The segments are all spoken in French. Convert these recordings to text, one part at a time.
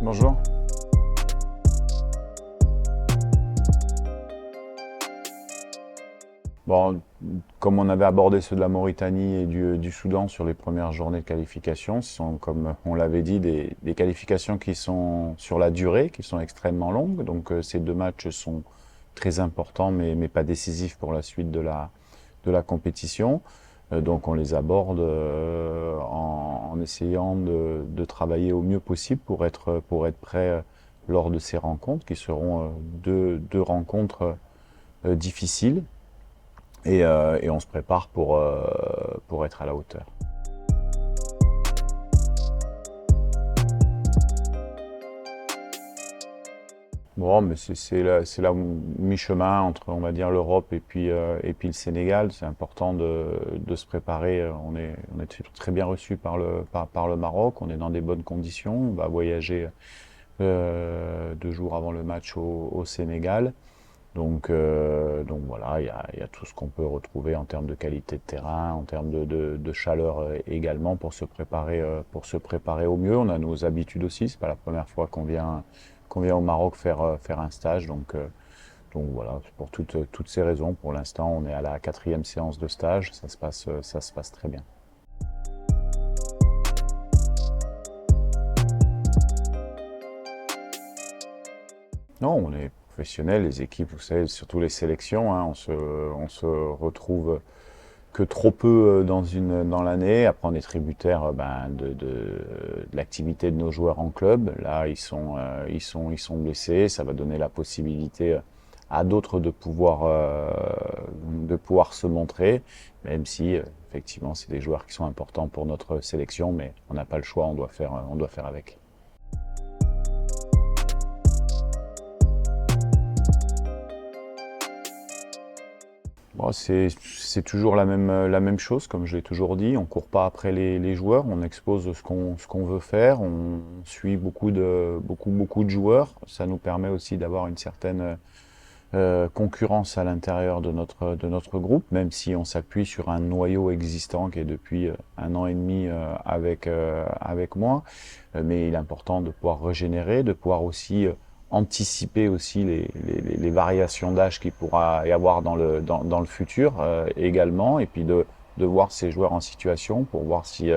Bonjour. Bon, comme on avait abordé ceux de la Mauritanie et du Soudan sur les premières journées de qualification, ce sont, comme on l'avait dit, des qualifications qui sont sur la durée, qui sont extrêmement longues. Donc ces deux matchs sont très importants, mais pas décisifs pour la suite de la compétition. Donc on les aborde en essayant de travailler au mieux possible pour être prêt lors de ces rencontres, qui seront deux rencontres difficiles. Et on se prépare pour être à la hauteur. Bon, mais c'est là mi-chemin entre, on va dire, l'Europe et puis le Sénégal. C'est important de se préparer. On est très bien reçu par le Maroc. On est dans des bonnes conditions. On va voyager 2 jours avant le match au Sénégal. Donc voilà, il y a tout ce qu'on peut retrouver en termes de qualité de terrain, en termes de chaleur également pour se préparer au mieux. On a nos habitudes aussi, c'est pas la première fois qu'on vient au Maroc faire un stage. Donc voilà, pour toutes ces raisons, pour l'instant, on est à la 4e séance de stage, ça se passe très bien. Non, on est professionnels, les équipes, vous savez, surtout les sélections, hein, on se retrouve que trop peu dans l'année. Après, on est tributaire de l'activité de nos joueurs en club. Là, ils sont blessés. Ça va donner la possibilité à d'autres de pouvoir se montrer, même si effectivement, c'est des joueurs qui sont importants pour notre sélection, mais on n'a pas le choix, on doit faire avec. Bon, c'est toujours la même chose, comme je l'ai toujours dit. On court pas après les joueurs, on expose ce qu'on veut faire, on suit beaucoup de joueurs. Ça nous permet aussi d'avoir une certaine concurrence à l'intérieur de notre groupe, même si on s'appuie sur un noyau existant qui est depuis 1 an et demi avec moi. Mais il est important de pouvoir régénérer, de pouvoir aussi anticiper aussi les variations d'âge qu'il pourra y avoir dans le futur également, et puis de voir ces joueurs en situation pour voir si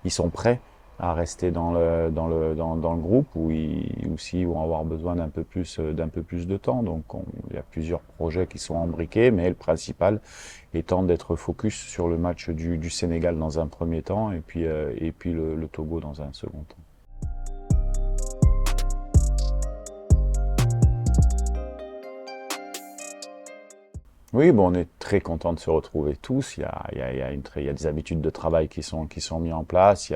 ils sont prêts à rester dans le groupe ou s'ils vont avoir besoin d'un peu plus de temps. Il y a plusieurs projets qui sont embriqués, mais le principal étant d'être focus sur le match du Sénégal dans un premier temps et puis le Togo dans un second temps. Oui, bon, on est très content de se retrouver tous. Il y a des habitudes de travail qui sont mises en place.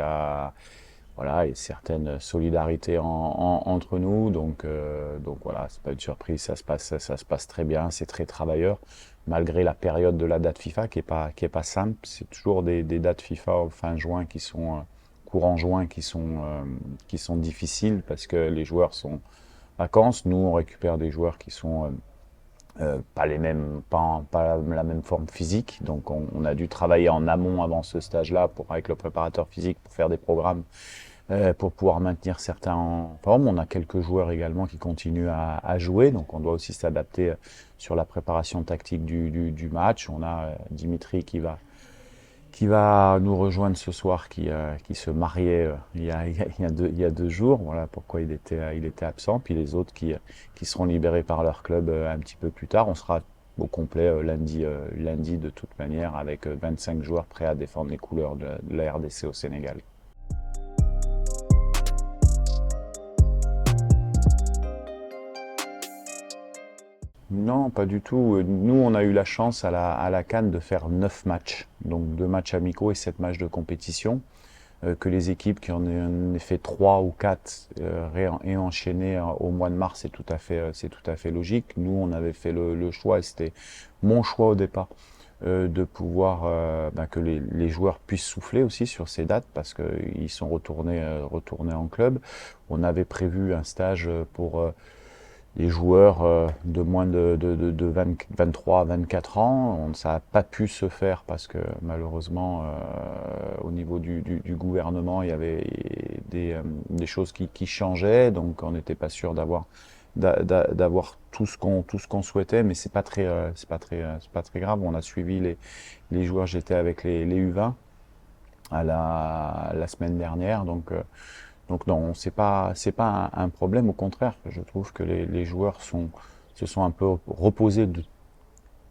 Voilà, il y a certaines solidarités entre nous. Donc voilà, c'est pas une surprise. Ça se passe très bien. C'est très travailleur, malgré la période de la date FIFA qui est pas simple. C'est toujours des dates FIFA au fin juin courant juin qui sont difficiles parce que les joueurs sont vacances. Nous, on récupère des joueurs qui sont pas la même forme physique. Donc on a dû travailler en amont avant ce stage-là avec le préparateur physique pour faire des programmes pour pouvoir maintenir certains en forme. On a quelques joueurs également qui continuent à jouer, donc on doit aussi s'adapter sur la préparation tactique du match. On a Dimitri qui va nous rejoindre ce soir, qui se mariait il y a 2 jours. Voilà pourquoi il était absent. Puis les autres qui seront libérés par leur club un petit peu plus tard. On sera au complet lundi de toute manière avec 25 joueurs prêts à défendre les couleurs de la RDC au Sénégal. Non, pas du tout. Nous, on a eu la chance à la CAN de faire 9 matchs, donc 2 matchs amicaux et 7 matchs de compétition, que les équipes qui en ont fait 3 ou 4 aient enchaîné au mois de mars, c'est tout à fait logique. Nous, on avait fait le choix, et c'était mon choix au départ, de pouvoir que les joueurs puissent souffler aussi sur ces dates parce qu'ils sont retournés en club. On avait prévu un stage pour les joueurs de moins de 23 à 24 ans. Ça n'a pas pu se faire parce que malheureusement, au niveau du gouvernement, il y avait des choses qui changeaient, donc on n'était pas sûr d'avoir tout ce qu'on souhaitait, mais c'est pas très grave. On a suivi les joueurs. J'étais avec les U20 à la semaine dernière, donc non, c'est pas un problème. Au contraire, je trouve que les joueurs se sont un peu reposés de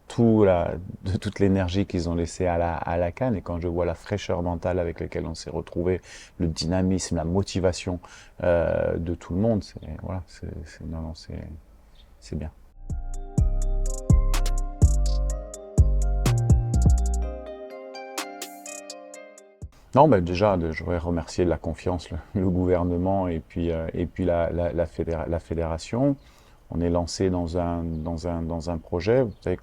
toute l'énergie qu'ils ont laissée à la CAN. Et quand je vois la fraîcheur mentale avec laquelle on s'est retrouvé, le dynamisme, la motivation de tout le monde, voilà, non, non, c'est bien. Non, ben déjà, je voudrais remercier de la confiance le gouvernement et puis la fédération. On est lancé dans un projet. Vous savez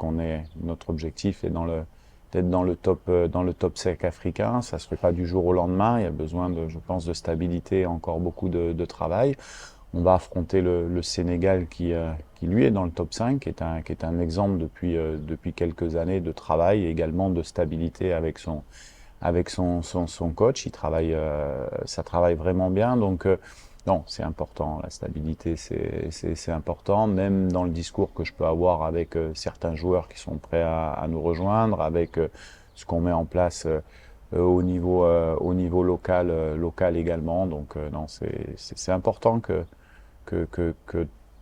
notre objectif est d'être dans le top 5 africain. Ça se fait pas du jour au lendemain. Il y a besoin je pense, de stabilité et encore beaucoup de travail. On va affronter le Sénégal qui lui est dans le top 5, qui est un exemple depuis quelques années de travail et également de stabilité avec son coach. Ça travaille vraiment bien. Donc, non, c'est important. La stabilité, c'est important. Même dans le discours que je peux avoir avec certains joueurs qui sont prêts à nous rejoindre, avec ce qu'on met en place au niveau local, local également. Donc, non, c'est important que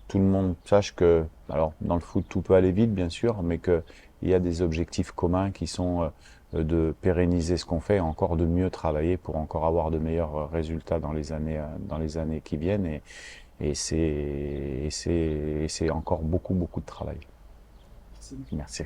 tout le monde sache que, alors, dans le foot, tout peut aller vite, bien sûr, mais qu'il y a des objectifs communs qui sont de pérenniser ce qu'on fait, encore de mieux travailler pour encore avoir de meilleurs résultats dans les années qui viennent. Et c'est encore beaucoup, beaucoup de travail. Merci.